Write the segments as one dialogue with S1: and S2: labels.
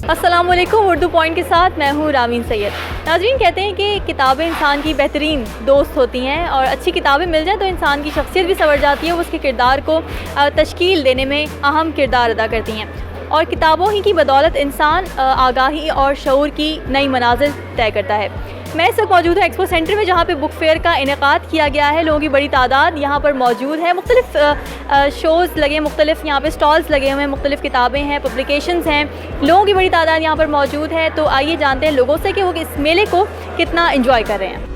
S1: अस्सलाम वालेकुम। उर्दू पॉइंट के साथ मैं हूँ रामीन सैयद। नाज़रीन, कहते हैं कि किताबें इंसान की बेहतरीन दोस्त होती हैं और अच्छी किताबें मिल जाएँ तो इंसान की शख्सियत भी संवर जाती है, वो उसके किरदार को तश्कील देने में अहम किरदार अदा करती हैं और किताबों ही की बदौलत इंसान आगाही और शऊर की नई मनाज़िल तय करता है। मैं इस वक्त मौजूद हूँ एक्सपो सेंटर में, जहाँ पे बुक फेयर का इनेकाद किया गया है। लोगों की बड़ी तादाद यहाँ पर मौजूद है। मुख्तलिफ शोज़ लगे, मुख्तलिफ यहाँ पे स्टॉल्स लगे हुए हैं, मुख्तलिफ किताबें हैं, पब्लिकेशंस हैं। लोगों की बड़ी तादाद यहाँ पर मौजूद है। तो आइए जानते हैं लोगों से कि वो इस मेले को कितना इंजॉय कर रहे हैं।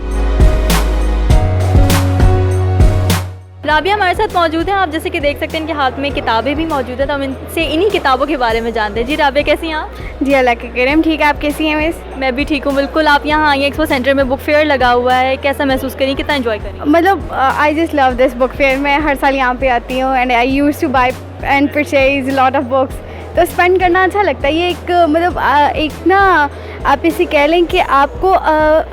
S1: राबिया हमारे साथ मौजूद हैं। आप जैसे कि देख सकते हैं इनके हाथ में किताबें भी मौजूद हैं, तो हम इनसे इन्हीं किताबों के बारे में जानते हैं। जी राबिया, कैसी हैं आप?
S2: जी अल्लाह के करम, ठीक है। आप कैसी हैं? मिस
S1: मैं भी ठीक हूँ बिल्कुल। आप यहाँ आई हैं एक्सपो सेंटर में, बुक फेयर लगा हुआ है, कैसा महसूस करें, कितना एंजॉय करें?
S2: मतलब I just love this book fair. मैं हर साल यहाँ पे आती हूँ and I use to buy and purchase lot of books. तो स्पेंड करना अच्छा लगता है। ये एक मतलब एक ना आप इसे कह लें कि आपको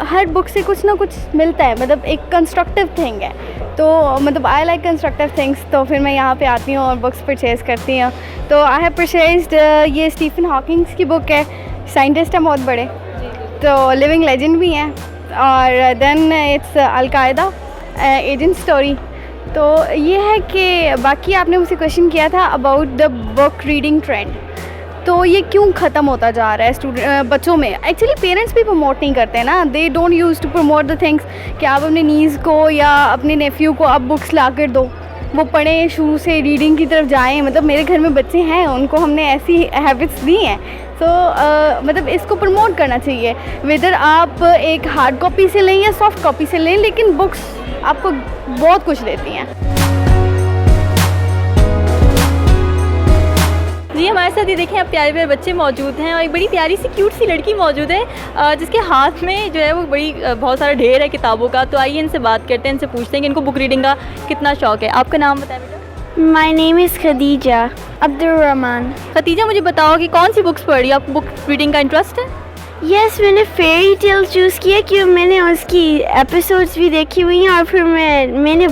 S2: हर बुक से कुछ ना कुछ मिलता है, मतलब एक कंस्ट्रक्टिव थिंग है। तो मतलब आई लाइक कंस्ट्रक्टिव थिंग्स, तो फिर मैं यहाँ पे आती हूँ और बुक्स परचेज़ करती हूँ। तो आई हैव परचेज्ड ये स्टीफन हॉकिंग्स की बुक है, साइंटिस्ट है बहुत बड़े, तो लिविंग लेजेंड भी हैं। और then it's al Qaeda agent story. तो ये है कि बाकी आपने मुझसे क्वेश्चन किया था about the book reading trend, तो ये क्यों ख़त्म होता जा रहा है बच्चों में। एक्चुअली पेरेंट्स भी प्रमोट नहीं करते हैं ना, they don't use to promote the things कि आप अपने नीज़ को या अपने नेफ्यू को आप बुक्स ला कर दो, वो पढ़ें, शुरू से रीडिंग की तरफ जाएं। मतलब मेरे घर में बच्चे हैं, उनको हमने ऐसी हैबिट्स दी हैं। तो मतलब इसको प्रमोट करना चाहिए, वेदर आप एक हार्ड कॉपी से लें या सॉफ्ट कॉपी से लें, लेकिन बुक्स आपको बहुत कुछ देती हैं।
S1: जी हमारे साथ ये देखें, अब प्यारे प्यारे बच्चे मौजूद हैं और एक बड़ी प्यारी सी क्यूट सी लड़की मौजूद है जिसके हाथ में जो है वो बहुत सारा ढेर है किताबों का। तो आइए इनसे बात करते हैं, इनसे पूछते हैं कि इनको बुक रीडिंग का कितना शौक़ है। आपका नाम बताएं बेटा?
S2: My name is Khadija Abdurrahman.
S1: Khadija, मुझे बताओ कि कौन सी बुक्स पढ़ी, आपको बुक रीडिंग का इंटरेस्ट है?
S2: यस, मैंने फेरी टेल चूज़ किया क्योंकि मैंने उसकी एपिसोड्स भी देखी हुई हैं और फिर मैंने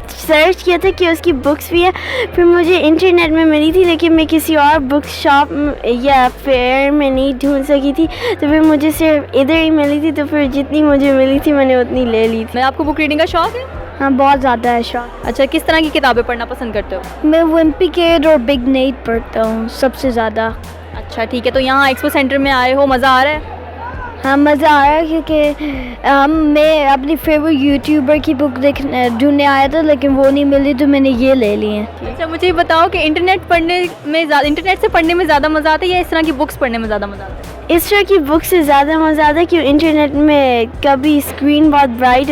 S2: सर्च किया था कि उसकी बुक्स भी है। फिर मुझे इंटरनेट में मिली थी, लेकिन मैं किसी और बुक शॉप या फेयर में नहीं ढूंढ सकी थी, तो फिर मुझे सिर्फ इधर ही मिली थी। तो फिर जितनी मुझे मिली थी मैंने उतनी ले ली थी।
S1: आपको बुक रीडिंग का शौक़ है?
S2: हाँ, बहुत ज़्यादा है शौक़।
S1: अच्छा, किस तरह की किताबें पढ़ना पसंद करते हो?
S2: मैं विम्पी केड और बिग नेट पढ़ता हूँ सबसे ज़्यादा।
S1: अच्छा ठीक है, तो यहाँ एक्सपो सेंटर में आए हो, मज़ा आ रहा है?
S2: हाँ, मज़ा आ रहा है क्योंकि मैं अपनी फेवरेट यूट्यूबर की बुक ढूंढने आया था, लेकिन वो नहीं मिली तो मैंने ये ले ली है।
S1: अच्छा, मुझे बताओ कि इंटरनेट से पढ़ने में ज़्यादा मज़ा आता है या इस तरह की बुक्स पढ़ने में ज़्यादा मज़ा आता है?
S2: इस तरह की बुक से ज़्यादा मज़ा आता है क्योंकि इंटरनेट में कभी स्क्रीन बहुत ब्राइट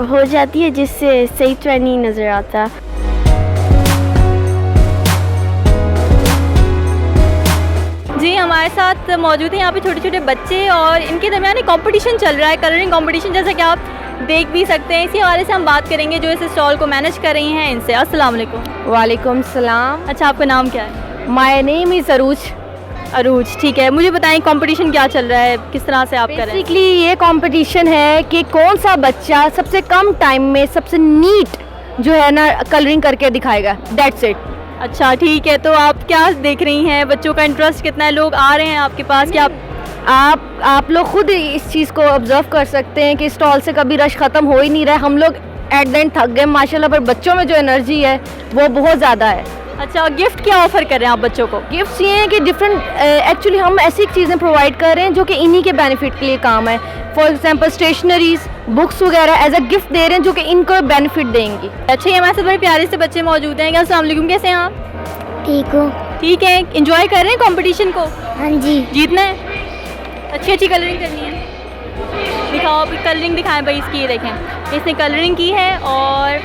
S2: हो जाती है जिससे सही तरह नहीं नज़र आता।
S1: जी हमारे साथ मौजूद हैं यहाँ पे छोटे छोटे बच्चे और इनके दरमियान एक कॉम्पिटिशन चल रहा है, कलरिंग कॉम्पिटिशन, जैसा कि आप देख भी सकते हैं। इसी हवाले से हम बात करेंगे जो इस स्टॉल को मैनेज कर रही हैं इनसे। अस्सलाम वालेकुम।
S3: वालेकुम सलाम।
S1: अच्छा, आपका नाम क्या है?
S3: माय नेम इज़ अरूज।
S1: अरूज, ठीक है। मुझे बताएं कंपटीशन क्या चल रहा है, किस तरह से आप कर रहे हैं?
S3: बेसिकली ये कंपटीशन है कि कौन सा बच्चा सबसे कम टाइम में सबसे नीट जो है ना कलरिंग करके दिखाएगा, दैट्स इट।
S1: अच्छा ठीक है, तो आप क्या देख रही हैं, बच्चों का इंटरेस्ट कितना है, लोग आ रहे हैं आपके पास? क्या
S3: आप लोग खुद इस चीज़ को ऑब्जर्व कर सकते हैं कि स्टॉल से कभी रश ख़त्म हो ही नहीं रहा है। हम लोग एट द एंड थक गए माशाल्लाह, पर बच्चों में जो एनर्जी है वो बहुत ज़्यादा है।
S1: अच्छा, गिफ्ट क्या ऑफर कर रहे हैं आप बच्चों को?
S3: गिफ्ट्स ये हैं कि डिफरेंट एक्चुअली हम ऐसी चीज़ें प्रोवाइड कर रहे हैं जो कि इन्हीं के बेनिफिट के लिए काम है। फॉर एग्जांपल स्टेशनरीज, बुक्स वगैरह एज अ गिफ्ट दे रहे हैं जो कि इनको बेनिफिट देंगी।
S1: अच्छा, ये हमारे साथ बड़े प्यारे से बच्चे मौजूद हैं। अस्सलाम वालेकुम, कैसे हैं आप?
S2: ठीक हूँ।
S1: ठीक है, इंजॉय कर रहे हैं कंपटीशन को?
S2: हाँ जी।
S1: जीतना है, अच्छी अच्छी कलरिंग करनी है। दिखाओ, अभी कलरिंग दिखाएं भाई इसकी। ये देखें, इसने कलरिंग की है और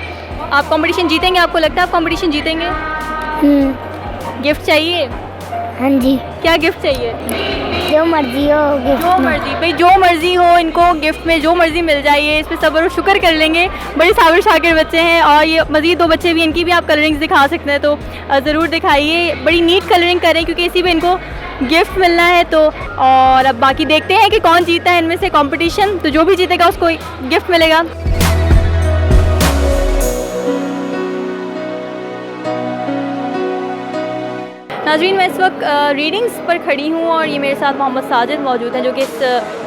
S1: आप कंपटीशन जीतेंगे। आपको लगता है आप कंपटीशन जीतेंगे? गिफ्ट चाहिए?
S2: हाँ जी।
S1: क्या गिफ्ट चाहिए?
S2: जो मर्जी हो गिफ्ट
S1: जो मर्जी भाई, जो मर्जी हो, इनको गिफ्ट में जो मर्जी मिल जाए। इस पे सब्र और शुक्र कर लेंगे। बड़े साबिर शाकिर बच्चे हैं और ये मज़ीद दो बच्चे भी, इनकी भी आप कलरिंग्स दिखा सकते हैं, तो ज़रूर दिखाइए। बड़ी नीट कलरिंग करें क्योंकि इसी पे इनको गिफ्ट मिलना है। तो और अब बाकी देखते हैं कि कौन जीता है इनमें से कंपटीशन। तो जो भी जीतेगा उसको गिफ्ट मिलेगा। नाज़रीन, मैं इस वक्त रीडिंग्स पर खड़ी हूँ और ये मेरे साथ मोहम्मद साजिद मौजूद हैं जो कि इस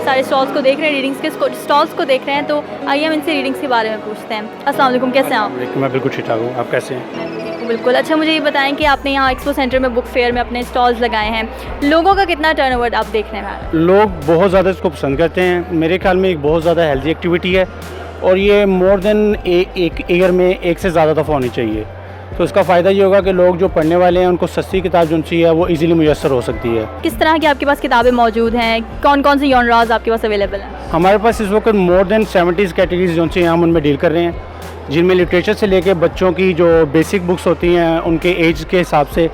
S1: सारे स्टॉल्स को देख रहे हैं, रीडिंग्स के स्टॉल्स को देख रहे हैं। तो आइए हम इनसे रीडिंग्स के बारे में पूछते हैं। अस्सलाम वालेकुम, कैसे हैं आप?
S4: मैं बिल्कुल ठीक ठाक हूँ, आप कैसे हैं?
S1: बिल्कुल। अच्छा, मुझे ये बताएं कि आपने यहाँ एक्सपो सेंटर में बुक फेयर में अपने स्टॉल्स लगाए हैं, लोगों का कितना टर्नओवर आप देख रहे हैं?
S4: लोग बहुत ज़्यादा इसको पसंद करते हैं। मेरे ख्याल में एक बहुत ज़्यादा हेल्दी एक्टिविटी है और ये मोर देन एक ईयर में एक से ज़्यादा दफ़ा होनी चाहिए। तो इसका फ़ायदा ये होगा कि लोग जो पढ़ने वाले हैं उनको सस्ती किताब जो सी है वो इजीली मुयस्सर हो सकती है।
S1: किस तरह की आपके पास किताबें मौजूद हैं, कौन कौन से जॉनराज आपके पास अवेलेबल हैं?
S4: हमारे पास इस वक्त मोर देन 70 कैटेगरीज जो सी हैं हम उनमें डील कर रहे हैं, जिनमें लिटरेचर से लेके बच्चों की जो बेसिक बुक्स होती हैं उनके एज के हिसाब से,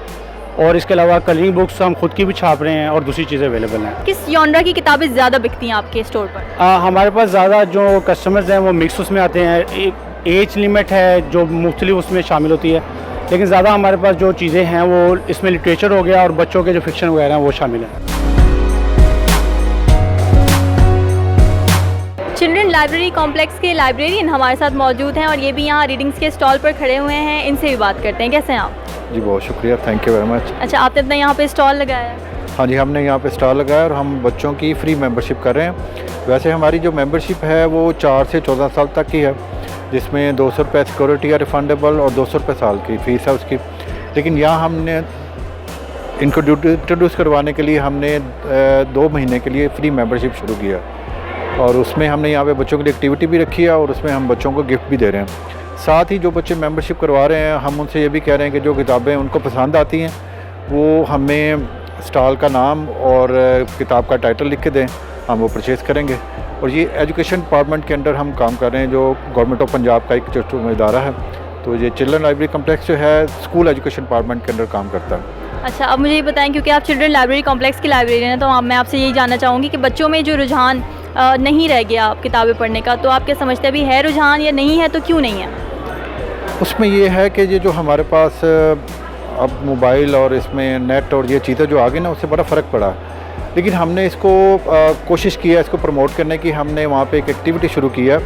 S4: और इसके अलावा कलरिंग बुक्स हम खुद की भी छाप रहे हैं और दूसरी चीज़ें अवेलेबल हैं।
S1: किस जॉनरा की किताबें ज़्यादा बिकती हैं आपके स्टोर पर?
S4: हमारे पास ज़्यादा जो कस्टमर्स हैं वो मिक्स उसमें आते हैं। एज लिमिट है जो मुख्तलिफ उसमें शामिल होती है, लेकिन ज़्यादा हमारे पास जो चीज़ें हैं वो इसमें लिटरेचर हो गया और बच्चों के जो फिक्शन वगैरह हैं वो शामिल हैं।
S1: चिल्ड्रन लाइब्रेरी कॉम्प्लेक्स के लाइब्रेरियन हमारे साथ मौजूद हैं और ये भी यहाँ रीडिंग्स के स्टॉल पर खड़े हुए हैं। इनसे भी बात करते हैं। कैसे हैं आप?
S5: जी बहुत शुक्रिया, थैंक यू वेरी मच।
S1: अच्छा, आपने अपना यहाँ पे स्टॉल लगाया है?
S5: हाँ जी, हमने यहाँ पे स्टॉल लगाया और हम बच्चों की फ्री मेंबरशिप कर रहे हैं। वैसे हमारी जो मेंबरशिप है वो 4 से 14 साल तक की है, जिसमें 200 रुपये सिक्योरिटी है रिफंडेबल और 200 रुपये साल की फ़ीस है उसकी। लेकिन यहाँ हमने इनको इंट्रोड्यूस करवाने के लिए हमने 2 महीने के लिए फ्री मेंबरशिप शुरू किया और उसमें हमने यहाँ पे बच्चों के लिए एक्टिविटी भी रखी है और उसमें हम बच्चों को गिफ्ट भी दे रहे हैं। साथ ही जो बच्चे मेंबरशिप करवा रहे हैं हम उनसे ये भी कह रहे हैं कि जो किताबें उनको पसंद आती हैं वो हमें स्टॉल का नाम और किताब का टाइटल लिख के दें, हम वो परचेज़ करेंगे। और ये एजुकेशन डिपार्टमेंट के अंडर हम काम कर रहे हैं, जो गवर्नमेंट ऑफ पंजाब का एक जो इदारा है। तो ये चिल्ड्रन लाइब्रेरी कम्प्लेक्स जो है स्कूल एजुकेशन डिपार्टमेंट के अंडर काम करता है।
S1: अच्छा, अब मुझे ये बताएं, क्योंकि आप चिल्ड्रन लाइब्रेरी कॉम्प्लेक्स के लाइब्रेरियन हैं, तो मैं आपसे यही जानना चाहूँगी कि बच्चों में जो रुझान नहीं रह गया आप किताबें पढ़ने का, तो आप क्या समझते हैं अभी है रुझान या नहीं है, तो क्यों नहीं है?
S5: उसमें ये है कि ये जो हमारे पास अब मोबाइल और इसमें नेट और ये चीज़ें जो आ गई ना, उससे बड़ा फ़र्क पड़ा। लेकिन हमने इसको कोशिश की है इसको प्रमोट करने की। हमने वहाँ पे एक एक्टिविटी शुरू की है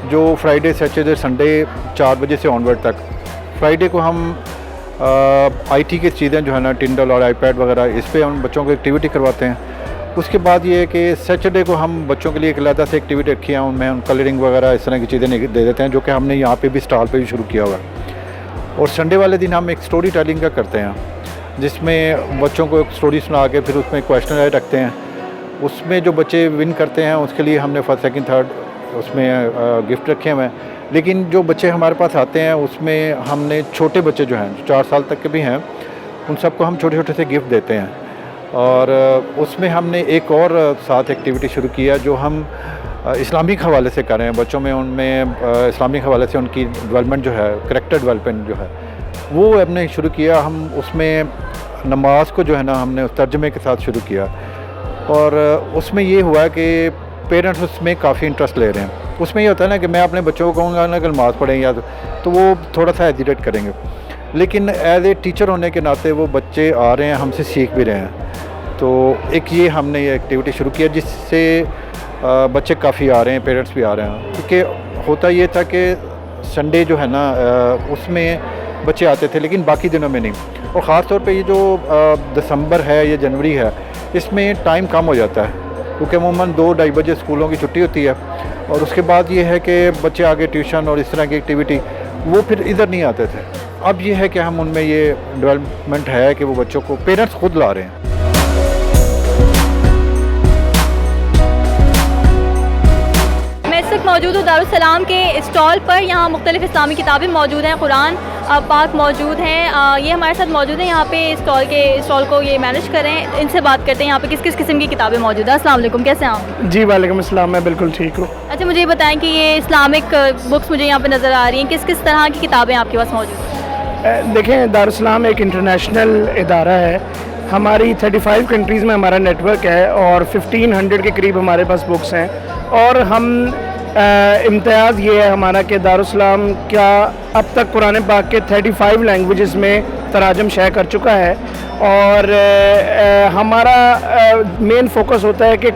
S5: जो फ्राइडे सैटरडे संडे 4 बजे से ऑनवर्ड तक। फ्राइडे को हम IT की चीज़ें जो है ना, टिंडल और आईपैड वगैरह, इस पर हम बच्चों को एक्टिविटी करवाते हैं। उसके बाद ये है कि सैटरडे को हम बच्चों के लिए एक अलग से एक्टिविटी रखी है, उनमें हम कलरिंग वगैरह इस तरह की चीज़ें दे देते हैं, जो कि हमने यहाँ पे भी स्टॉल पे भी शुरू किया हुआ है। और संडे वाले दिन हम एक स्टोरी टेलिंग का करते हैं, जिसमें बच्चों को एक स्टोरी सुना के फिर उसमें क्वेश्चन रखते हैं। उसमें जो बच्चे विन करते हैं उसके लिए हमने फर्स्ट सेकंड थर्ड उसमें गिफ्ट रखे हुए हैं। लेकिन जो बच्चे हमारे पास आते हैं उसमें हमने छोटे बच्चे जो हैं, जो 4 साल तक के भी हैं, उन सबको हम छोटे छोटे से गिफ्ट देते हैं। और उसमें हमने एक और साथ एक्टिविटी शुरू किया जो हम इस्लामिक हवाले से कर रहे हैं बच्चों में। उनमें इस्लामिक हवाले से उनकी डेवलपमेंट जो है, करैक्टर डेवलपमेंट जो है, वो हमने शुरू किया। हम उसमें नमाज को जो है ना, हमने उस तर्जमे के साथ शुरू किया और उसमें ये हुआ कि पेरेंट्स उसमें काफ़ी इंटरेस्ट ले रहे हैं। उसमें ये होता है ना कि मैं अपने बच्चों को कहूँगा ना कि नमाज़ पढ़ें या तो वो थोड़ा सा हेजिटेट करेंगे, लेकिन एज ए टीचर होने के नाते वो बच्चे आ रहे हैं, हमसे सीख भी रहे हैं। तो एक ये हमने ये एक्टिविटी शुरू किया जिससे बच्चे काफ़ी आ रहे हैं, पेरेंट्स भी आ रहे हैं। क्योंकि होता ये था कि संडे जो है ना उसमें बच्चे आते थे, लेकिन बाकी दिनों में नहीं। और ख़ास तौर पे ये जो दिसंबर है या जनवरी है, इसमें टाइम कम हो जाता है, क्योंकि अमूमन 2-2:30 बजे स्कूलों की छुट्टी होती है। और उसके बाद ये है कि बच्चे आगे ट्यूशन और इस तरह की एक्टिविटी वो फिर इधर नहीं आते थे। अब ये है कि हम उनमें ये डेवलपमेंट है कि वो बच्चों को पेरेंट्स खुद ला रहे हैं।
S1: मौजूद हूँ दारुस्सलाम के स्टॉल पर। यहाँ मुख्तलिफ इस्लामी किताबें मौजूद हैं, कुरान पाक मौजूद हैं। ये हमारे साथ मौजूद हैं यहाँ पे स्टॉल को ये मैनेज कर रहे हैं। इनसे बात करते हैं यहाँ पे किस किस किस्म की किताबें मौजूद हैं। अस्सलाम वालेकुम, कैसे हैं आप?
S4: जी वालेकुम अस्सलाम, मैं बिल्कुल ठीक हूँ।
S1: अच्छा, मुझे ये बताएं कि ये इस्लामिक बुक्स मुझे यहाँ पे नज़र आ रही हैं, किस किस तरह की किताबें आपके पास मौजूद हैं?
S6: देखें, दारुस्सलाम एक इंटरनेशनल इदारा है। हमारी 35 कंट्रीज़ में हमारा नेटवर्क है और 1500 के करीब हमारे पास बुक्स हैं। और हम इम्तियाज़ ये है हमारा कि दारुस्सलाम क्या अब तक कुरान पाक के 35 लैंग्वेजेस में तराजम शाया कर चुका है। और हमारा मेन फोकस होता है कि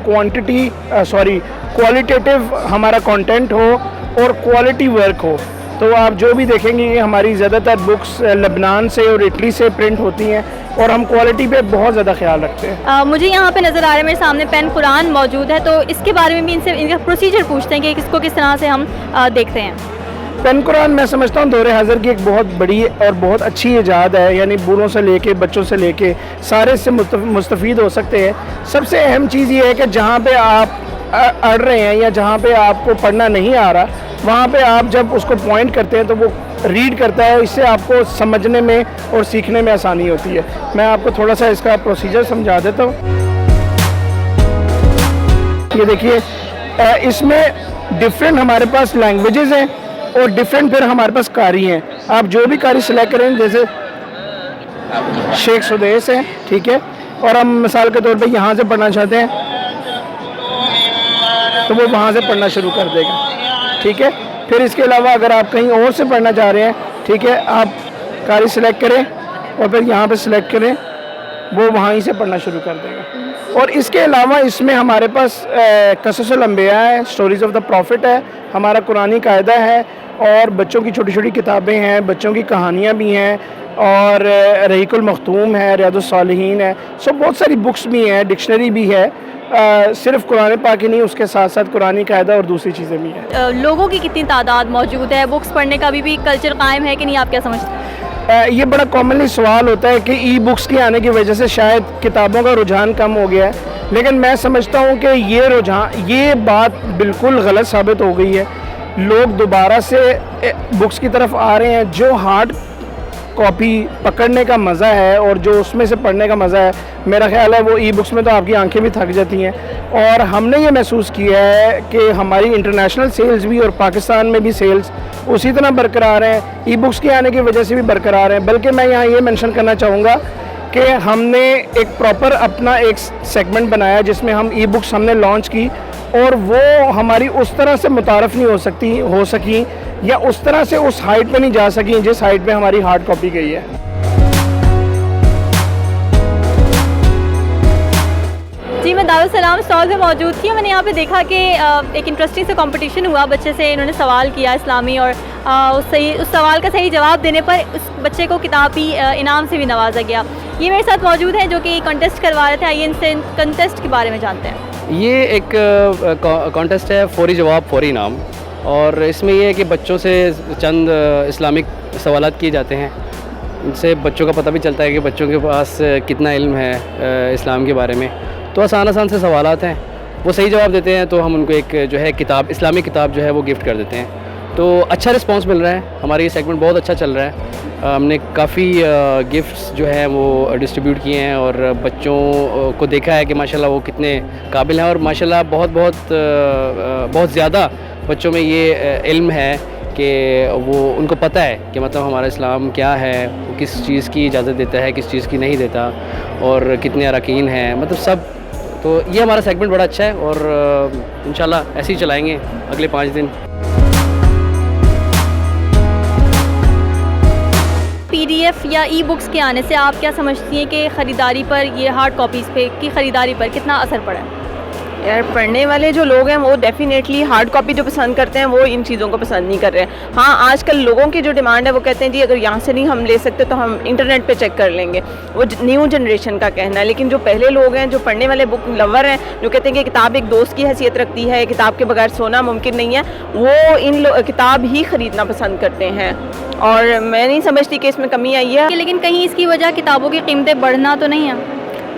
S6: क्वालिटेटिव हमारा कंटेंट हो और क्वालिटी वर्क हो। तो आप जो भी देखेंगे कि हमारी ज़्यादातर बुक्स लेबनान से और इटली से प्रिंट होती हैं और हम क्वालिटी पे बहुत ज़्यादा ख्याल रखते हैं।
S1: मुझे यहाँ पे नज़र आ रहा है मेरे सामने पेन कुरान मौजूद है, तो इसके बारे में भी इनसे इनका प्रोसीजर पूछते हैं कि इसको किस तरह से हम देखते हैं।
S6: पेन कुरान मैं समझता हूँ दौरे हज़र की एक बहुत बड़ी और बहुत अच्छी ईजाद है, यानी बूढ़ों से लेके बच्चों से लेके सारे इससे मुस्तफ़ीद हो सकते हैं। सबसे अहम चीज़ ये है कि जहाँ पे आप अड़ रहे हैं या जहाँ पे आपको पढ़ना नहीं आ रहा, वहाँ पे आप जब उसको पॉइंट करते हैं तो वो रीड करता है, इससे आपको समझने में और सीखने में आसानी होती है। मैं आपको थोड़ा सा इसका प्रोसीजर समझा देता हूँ। ये देखिए, इसमें डिफरेंट हमारे पास लैंग्वेजेस हैं और डिफरेंट फिर हमारे पास कारी हैं। आप जो भी कारी सिलेक्ट करें, जैसे शेख सुदेस है, ठीक है, और हम मिसाल के तौर पे यहाँ से पढ़ना चाहते हैं तो वो वहाँ से पढ़ना शुरू कर देगा, ठीक है। फिर इसके अलावा अगर आप कहीं और से पढ़ना चाह रहे हैं, ठीक है, आप कारी सिलेक्ट करें और फिर यहाँ पे सिलेक्ट करें, वो वहीं से पढ़ना शुरू कर देगा। और इसके अलावा इसमें हमारे पास क़ससुल अंबिया है, स्टोरीज़ ऑफ द प्रॉफिट है, हमारा कुरानी कायदा है, और बच्चों की छोटी छोटी किताबें हैं, बच्चों की कहानियाँ भी हैं, और रहीकुल मखतूम है, रियादुस सालिहीन है। सो बहुत सारी बुक्स भी हैं, डिक्शनरी भी है, सिर्फ कुरान पाक ही नहीं, उसके साथ साथ कुरानी कायदा और दूसरी चीज़ें भी हैं।
S1: लोगों की कितनी तादाद मौजूद है, बुक्स पढ़ने का भी कल्चर कायम है कि नहीं, आप क्या समझते हैं?
S6: ये बड़ा कॉमनली सवाल होता है कि ई बुक्स के आने की वजह से शायद किताबों का रुझान कम हो गया है, लेकिन मैं समझता हूँ कि ये बात बिल्कुल गलत साबित हो गई है। लोग दोबारा से बुक्स की तरफ आ रहे हैं। जो हार्ड कॉपी पकड़ने का मज़ा है और जो उसमें से पढ़ने का मज़ा है, मेरा ख्याल है वो ई बुक्स में तो आपकी आंखें भी थक जाती हैं। और हमने ये महसूस किया है कि हमारी इंटरनेशनल सेल्स भी और पाकिस्तान में भी सेल्स उसी तरह बरकरार हैं, ई बुक्स के आने की वजह से भी बरकरार हैं। बल्कि मैं यहाँ ये मेंशन करना चाहूँगा कि हमने एक प्रॉपर अपना एक सेगमेंट बनाया जिसमें हम ई बुक्स हमने लॉन्च की, और वो हमारी उस तरह से मुतारफ़ नहीं हो सकी या उस तरह से उस हाइट पे नहीं जा सकी जिस हाइट पे हमारी हार्ड कॉपी गई है।
S1: जी, मैं दारुल सलाम स्टॉल पे मौजूद थी। मैंने यहाँ पे देखा कि एक इंटरेस्टिंग सा कंपटीशन हुआ, बच्चे से इन्होंने सवाल किया इस्लामी, और उस सवाल का सही जवाब देने पर उस बच्चे को किताबी इनाम से भी नवाजा गया। ये मेरे साथ मौजूद हैं जो कि कंटेस्ट करवा रहे थे। आइए इनसे कंटेस्ट के बारे में जानते हैं।
S7: ये एक कॉन्टेस्ट है, फौरी जवाब फौरी इनाम, और इसमें ये है कि बच्चों से चंद इस्लामिक सवालात किए जाते हैं। इनसे बच्चों का पता भी चलता है कि बच्चों के पास कितना इल्म है इस्लाम के बारे में। तो आसान से सवालात हैं, वो सही जवाब देते हैं तो हम उनको एक जो है किताब, इस्लामिक किताब जो है वो गिफ्ट कर देते हैं। तो अच्छा रिस्पांस मिल रहा है, हमारा ये सेगमेंट बहुत अच्छा चल रहा है। हमने काफ़ी गिफ्ट्स जो हैं वो डिस्ट्रीब्यूट किए हैं और बच्चों को देखा है कि माशाल्लाह वो कितने काबिल हैं, और माशाल्लाह बहुत ज़्यादा बच्चों में ये इल्म है कि वो उनको पता है कि मतलब हमारा इस्लाम क्या है, वो किस चीज़ की इजाज़त देता है, किस चीज़ की नहीं देता, और कितने अरकान हैं, मतलब सब। तो ये हमारा सेगमेंट बड़ा अच्छा है और इंशाल्लाह ऐसे ही चलाएँगे अगले 5 दिन।
S1: PDF या ई बुक्स के आने से आप क्या समझती हैं कि ख़रीदारी पर, ये हार्ड कॉपीज़ पे की ख़रीदारी पर कितना असर पड़ा है?
S8: यार, पढ़ने वाले जो लोग हैं वो डेफिनेटली हार्ड कॉपी जो पसंद करते हैं वो इन चीज़ों को पसंद नहीं कर रहे हैं। हाँ, आजकल लोगों की जो डिमांड है वो कहते हैं जी अगर यहाँ से नहीं हम ले सकते तो हम इंटरनेट पे चेक कर लेंगे, वो न्यू जनरेशन का कहना है। लेकिन जो पहले लोग हैं, जो पढ़ने वाले बुक लवर हैं, जो कहते हैं कि किताब एक दोस्त की हैसियत रखती है, किताब के बगैर सोना मुमकिन नहीं है, वो इन किताब ही ख़रीदना पसंद करते हैं। और मैं नहीं समझती कि इसमें कमी आई है।
S1: लेकिन कहीं इसकी वजह किताबों की कीमतें बढ़ना तो नहीं है?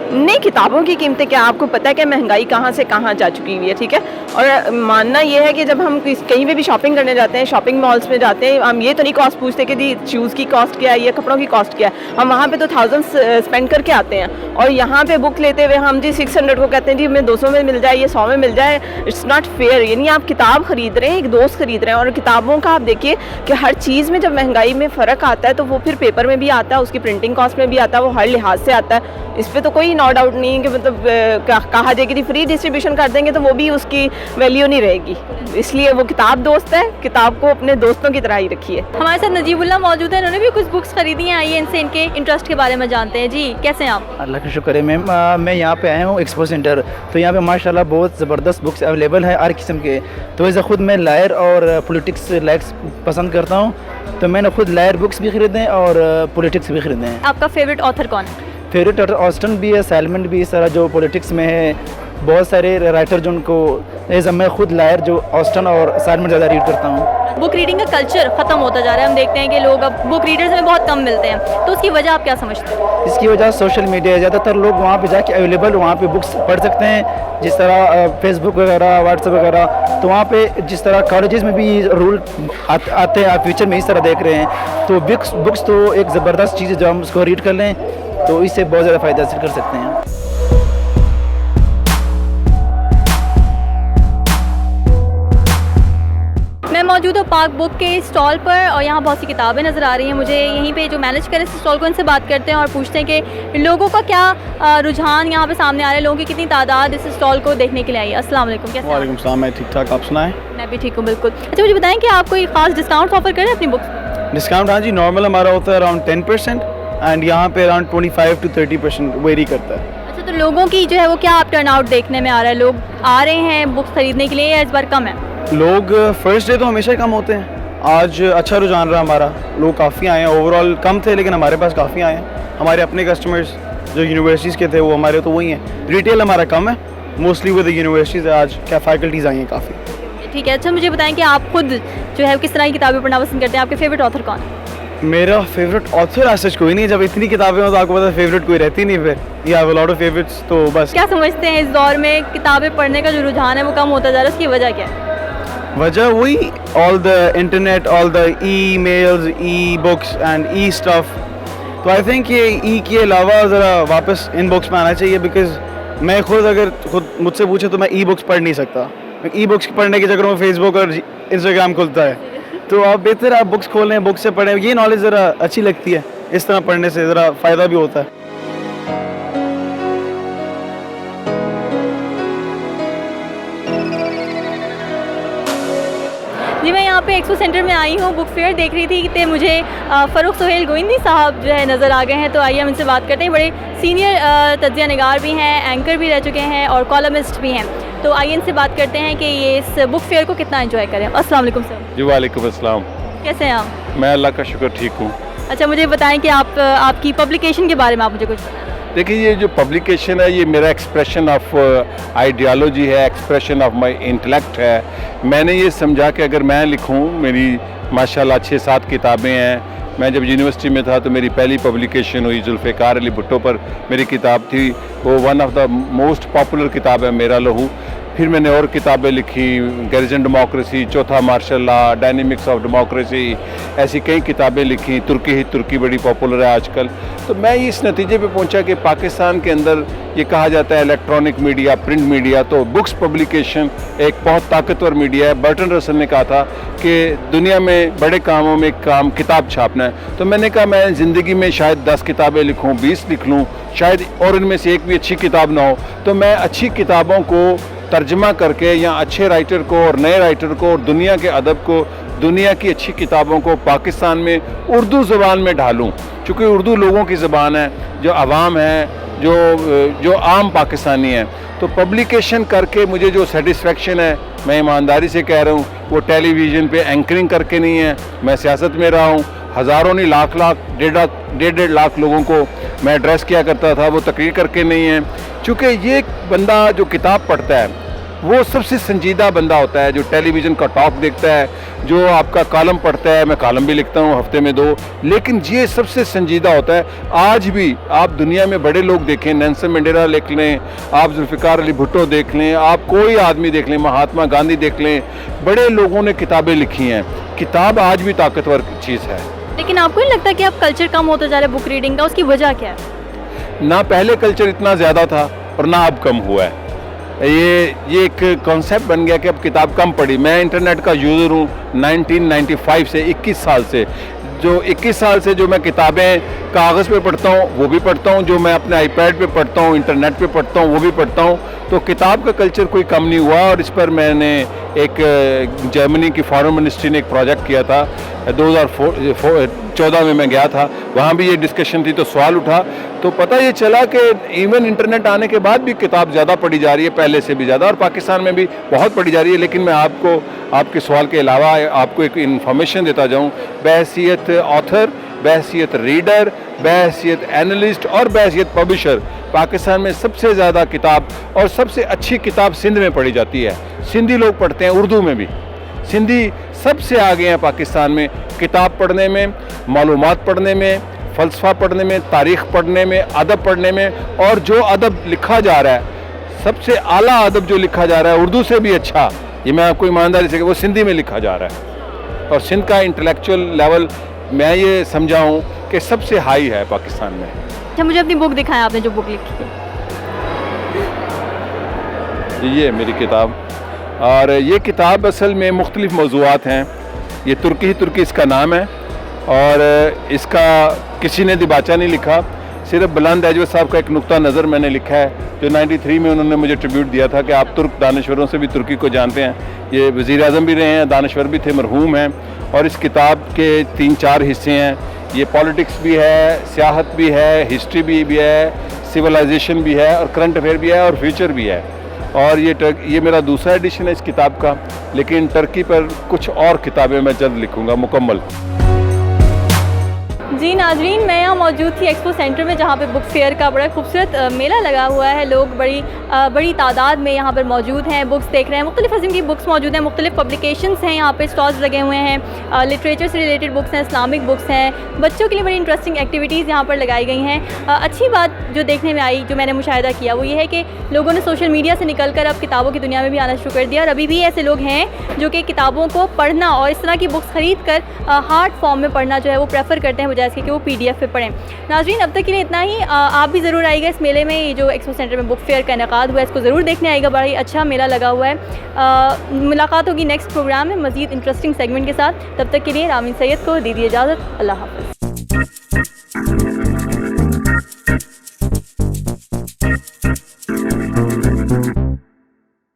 S8: नहीं, किताबों की कीमतें क्या, आपको पता है कि महंगाई कहाँ से कहाँ जा चुकी हुई है, ठीक है। और मानना ये है कि जब हम कहीं पे भी शॉपिंग करने जाते हैं, शॉपिंग मॉल्स में जाते हैं, हम ये तो नहीं कॉस्ट पूछते कि जी शूज़ की कॉस्ट क्या है या कपड़ों की कॉस्ट क्या है। हम वहाँ पे तो 1000 स्पेंड करके आते हैं, और यहाँ पे बुक लेते हुए हम जी 600 को कहते हैं जी हमें 200 में मिल जाए, ये 100 में मिल जाए। It's not fair. यानी आप किताब ख़रीद रहे हैं, एक दोस्त ख़रीद रहे हैं। और किताबों का आप देखिए कि हर चीज़ में जब महंगाई में फ़र्क आता है तो वो फिर पेपर में भी आता है, उसकी प्रिंटिंग कॉस्ट में भी आता है, वो हर लिहाज से आता है। इस पर तो कोई नो डाउट नहीं है कि मतलब कहा जाए कि फ्री डिस्ट्रीब्यूशन कर देंगे तो वो भी उसकी वैल्यू नहीं रहेगी। इसलिए वो किताब दोस्त है, किताब को अपने दोस्तों की तरह ही रखिए।
S1: हमारे साथ नजीबुल्लाह मौजूद है, इन्होंने भी कुछ बुक्स खरीदी हैं। आइए इनसे इनके इंटरेस्ट के बारे में जानते हैं। जी, कैसे हैं आप?
S9: अल्लाह का का शुक्र है मैम। मैं यहाँ पे आया हूँ एक्सपो सेंटर, तो यहाँ पे माशाल्लाह बहुत ज़बरदस्त बुक्स अवेलेबल है हर किस्म के। तो वैसे ख़ुद मैं लायर और पॉलिटिक्स लाइक्स पसंद करता हूँ, तो मैंने खुद लायर बुक्स भी ख़रीदे हैं और पॉलिटिक्स भी ख़रीदे हैं।
S1: आपका फेवरेट ऑथर कौन है?
S9: फेवरेट ऑथर ऑस्टन भी है, साइलमेंट भी, इस तरह जो पॉलिटिक्स में है बहुत सारे राइटर जो उनको, जैसे मैं खुद लायर जो ऑस्टन और साइलमेंट ज़्यादा रीड करता हूँ।
S1: बुक रीडिंग का कल्चर ख़त्म होता जा रहा है, हम देखते हैं कि लोग अब बुक रीडर्स में बहुत कम मिलते हैं, तो उसकी वजह आप क्या समझते हैं?
S9: इसकी वजह सोशल मीडिया है, ज़्यादातर लोग वहाँ पे जाके अवेलेबल वहाँ पे बुक्स पढ़ सकते हैं, जिस तरह फेसबुक वगैरह, व्हाट्सएप वगैरह। तो वहाँ पे जिस तरह कॉलेजेस में भी रूल आते हैं, आप फ्यूचर में इस तरह देख रहे हैं, तो बुक्स तो एक ज़बरदस्त चीज़ है, जो हम उसको रीड कर लें तो इससे बहुत ज़्यादा फ़ायदा हासिल कर सकते हैं।
S1: मैं मौजूद हूँ पाक बुक के स्टॉल पर और यहाँ बहुत सी किताबें नज़र आ रही हैं मुझे। यहीं पे जो मैनेज करें इस स्टॉल को, उनसे बात करते हैं और पूछते हैं कि लोगों का क्या रुझान यहाँ पे सामने आ रहा है, लोगों की कितनी तादाद इस स्टॉल को देखने के लिए आई है। अस्सलाम वालेकुम, कैसे हैं?
S10: वालेकुम सलाम, मैं ठीक ठाक, आप सुनाएं?
S1: मैं भी ठीक हूँ बिल्कुल। अच्छा मुझे बताएं कि आप कोई ख़ास डिस्काउंट ऑफर कर रहे हैं अपनी बुक्स?
S10: डिस्काउंट हाँ जी, नॉर्मल हमारा होता है अराउंड 10% एंड यहाँ पे अराउंड 25 to 30% वेरी करता है।
S1: अच्छा, तो लोगों की जो है वो क्या आप टर्न आउट देखने में आ रहा है? लोग आ रहे हैं बुक्स खरीदने के लिए या इस बार कम है?
S10: लोग फर्स्ट डे तो हमेशा ही कम होते हैं, आज अच्छा रुझान रहा हमारा, लोग काफ़ी आए हैं। ओवरऑल कम थे लेकिन हमारे पास काफ़ी आए हैं। हमारे अपने कस्टमर्स जो यूनिवर्सिटीज़ के थे वो हमारे तो वही हैं। रिटेल हमारा कम है, मोस्टली विद यूनिवर्सिटीज़ है। आज क्या फैकल्टीज़ आई हैं काफ़ी।
S1: ठीक है। अच्छा मुझे बताएं कि आप खुद जो है किस तरह की किताबें पढ़ना पसंद करते हैं? आपके फेवरेट ऑथर कौन है?
S10: मेरा फेवरेट ऑथर ऐसा कोई नहीं है, जब इतनी किताबें हो तो आपको पता फेवरेट कोई रहती नहीं, फिर या लॉट ऑफ फेवरेट्स। तो बस
S1: क्या समझते हैं इस दौर में किताबें पढ़ने का जो रुझान है वो कम होता जा रहा है, उसकी वजह क्या है?
S10: वजह वही all the internet, all the e mails, e books and e stuff. तो आई थिंक ये ई के अलावा ज़रा वापस इन बुक्स में आना चाहिए, बिकॉज मैं अगर खुद मुझसे पूछे तो मैं ई बुक्स पढ़ नहीं सकता। ई बुक्स पढ़ने के चक्कर में फेसबुक और इंस्टाग्राम खुलता है, तो आप बेहतर आप बुक्स खोलें, बुक से पढ़ें। ये नॉलेज ज़रा अच्छी लगती है, इस तरह पढ़ने से ज़रा फ़ायदा भी होता है।
S1: जी मैं यहाँ पे एक्सपो सेंटर में आई हूँ, बुक फेयर देख रही थी कि मुझे फ़ारूक सुहेल गोइंदी साहब जो है नज़र आ गए हैं। तो आइए हम इनसे बात करते हैं। बड़े सीनियर तज्ज़िया निगार भी हैं, एंकर भी रह चुके हैं और कॉलमिस्ट भी हैं। तो आइए इनसे बात करते हैं कि ये इस बुक फेयर को कितना एंजॉय करें। अस्सलाम वालेकुम सर।
S11: जी वालेकुम अस्सलाम।
S1: कैसे हैं आप?
S11: मैं अल्लाह का शुक्र ठीक हूँ।
S1: अच्छा मुझे बताएं कि आपकी पब्लिकेशन के बारे में आप मुझे कुछ बताएं।
S11: देखिए ये जो पब्लिकेशन है ये मेरा एक्सप्रेशन ऑफ आइडियालॉजी है, एक्सप्रेशन ऑफ माय इंटेलेक्ट है। मैंने ये समझा कि अगर मैं लिखूं, मेरी माशाल्लाह 6-7 किताबें हैं। मैं जब यूनिवर्सिटी में था तो मेरी पहली पब्लिकेशन हुई जुल्फ़िकार अली भुट्टो पर मेरी किताब थी, वो one of the most popular किताब है मेरा लहू। फिर मैंने और किताबें लिखी, गैरिजन डेमोक्रेसी, चौथा martial law, dynamics of democracy, ऐसी कई किताबें लिखी। तुर्की बड़ी पॉपुलर है आजकल। तो मैं इस नतीजे पे पहुंचा कि पाकिस्तान के अंदर ये कहा जाता है इलेक्ट्रॉनिक मीडिया, प्रिंट मीडिया, तो बुक्स पब्लिकेशन एक बहुत ताकतवर मीडिया है। बर्टन रसल ने कहा था कि दुनिया में बड़े कामों में एक काम किताब छापना है। तो मैंने कहा मैं ज़िंदगी में शायद 10 किताबें लिखूँ, 20 लिख लूँ शायद, और इनमें से एक भी अच्छी किताब ना हो। तो मैं अच्छी किताबों को तर्जमा करके या अच्छे राइटर को और नए राइटर को और दुनिया के अदब को, दुनिया की अच्छी किताबों को पाकिस्तान में उर्दू ज़बान में ढालूं। चूँकि उर्दू लोगों की ज़बान है, जो आवाम है, जो आम पाकिस्तानी है। तो पब्लिकेशन करके मुझे जो सेटिस्फेक्शन है, मैं ईमानदारी से कह रहा हूँ, वो टेलीविज़न पे एंकरिंग करके नहीं है। मैं सियासत में रहा हूँ, हज़ारों नहीं लाख 1.5 लाख लोगों को मैं एड्रेस किया करता था, वो तकरीर करके नहीं है। चूँकि ये बंदा जो किताब पढ़ता है वो सबसे संजीदा बंदा होता है, जो टेलीविज़न का टॉक देखता है, जो आपका कॉलम पढ़ता है। मैं कॉलम भी लिखता हूँ हफ्ते में 2, लेकिन ये सबसे संजीदा होता है। आज भी आप दुनिया में बड़े लोग देखें, नेल्सन मंडेला देख लें, आप जुल्फ़िकार अली भुट्टो देख लें, आप कोई आदमी देख लें, महात्मा गांधी देख लें, बड़े लोगों ने किताबें लिखी हैं। किताब आज भी ताकतवर चीज़ है।
S1: लेकिन आपको नहीं लगता कि अब कल्चर कम होता जा रहा है बुक रीडिंग का? उसकी वजह क्या है?
S11: ना पहले कल्चर इतना ज़्यादा था और ना अब कम हुआ है। ये एक कॉन्सेप्ट बन गया कि अब किताब कम पढ़ी। मैं इंटरनेट का यूज़र हूँ 1995 से, 21 साल से। जो 21 साल से जो मैं किताबें कागज़ पे पढ़ता हूँ वो भी पढ़ता हूँ, जो मैं अपने आईपैड पे पढ़ता हूँ, इंटरनेट पे पढ़ता हूँ वो भी पढ़ता हूँ। तो किताब का कल्चर कोई कम नहीं हुआ। और इस पर मैंने एक जर्मनी की फॉरेन मिनिस्ट्री ने एक प्रोजेक्ट किया था 2014 में मैं गया था, वहाँ भी ये डिस्कशन थी तो सवाल उठा, तो पता ये चला कि इवन इंटरनेट आने के बाद भी किताब ज़्यादा पढ़ी जा रही है, पहले से भी ज़्यादा, और पाकिस्तान में भी बहुत पढ़ी जा रही है। लेकिन मैं आपको आपके सवाल के अलावा आपको एक इन्फॉर्मेशन देता जाऊँ, बहैसियत ऑथर, बहैसियत रीडर, बहैसियत एनालिस्ट और बहैसियत पब्लिशर, पाकिस्तान में सबसे ज़्यादा किताब और सबसे अच्छी किताब सिंध में पढ़ी जाती है। सिंधी लोग पढ़ते हैं, उर्दू में भी। सिंधी सबसे आगे हैं पाकिस्तान में किताब पढ़ने में, मालूमात पढ़ने में, फ़लसफ़ा पढ़ने में, तारीख़ पढ़ने में, अदब पढ़ने में, और जो अदब लिखा जा रहा है, सबसे आला अदब जो लिखा जा रहा है उर्दू से भी अच्छा, ये मैं आपको ईमानदारी से, वो सिंधी में लिखा जा रहा है। और सिंध का इंटेलेक्चुअल लेवल मैं ये समझा हूँ कि सबसे हाई है पाकिस्तान में।
S1: अच्छा, मुझे अपनी बुक दिखाएं, आपने जो बुक लिखी है।
S11: ये है मेरी किताब, और ये किताब असल में मुख्तलिफ मौज़ूआत हैं। ये तुर्की इसका नाम है, और इसका किसी ने दिबाचा नहीं लिखा, सिर्फ बुलंद अजवद साहब का एक नुक्ता नज़र मैंने लिखा है, जो 93 में उन्होंने मुझे ट्रिब्यूट दिया था कि आप तुर्क दानश्वरों से भी तुर्की को जानते हैं। ये वज़ीर आज़म भी रहे हैं, दानश्वर भी थे, मरहूम हैं। और इस किताब के 3-4 हिस्से हैं। ये पॉलिटिक्स भी है, सियाहत भी है, हिस्ट्री भी है, सिविलाइजेशन भी है, और करंट अफेयर भी है, और फ्यूचर भी है। और ये मेरा दूसरा एडिशन है इस किताब का, लेकिन टर्की पर कुछ और किताबें मैं जल्द लिखूँगा मुकम्मल।
S1: जी नाजरीन, मैं यहाँ मौजूद थी एक्सपो सेंटर में, जहाँ पे बुक फेयर का बड़ा खूबसूरत मेला लगा हुआ है। लोग बड़ी तादाद में यहाँ पर मौजूद हैं, बुक्स देख रहे हैं। मुख्तलिफ़ किस्म की बुक्स मौजूद हैं, मुख्तलिफ़ पब्लिकेशंस हैं, यहाँ पे स्टॉल्स लगे हुए हैं। लिटरेचर से रिलेटेड बुक्स हैं, इस्लामिक बुक्स हैं, बच्चों के लिए बड़ी इंटरेस्टिंग एक्टिविटीज़ यहाँ पर लगाई गई हैं। अच्छी बात जो देखने में आई, जो मैंने मुशाहिदा किया, वो ये है कि लोगों ने सोशल मीडिया से निकल कर अब किताबों की दुनिया में भी आना शुरू कर दिया, और अभी भी ऐसे लोग हैं जो कि किताबों को पढ़ना और इस तरह की बुक्स ख़रीद कर हार्ड फॉर्म में पढ़ना जो है वो प्रेफर करते हैं, बजाय इसके कि वो PDF पे पढ़ें। नाज़रीन, अब तक के लिए इतना ही। आप भी ज़रूर आइएगा इस मेले में। ये जो एक्सपो सेंटर में बुक फेयर का इनेकाद हुआ है, इसको ज़रूर देखने आइएगा। बड़ा ही अच्छा मेला लगा हुआ है। मुलाकात होगी नेक्स्ट प्रोग्राम में मज़ीद इंटरेस्टिंग सेगमेंट के साथ। तब तक के लिए रामीन सैयद को दीजिए इजाज़त। अल्लाह हाफ़िज़।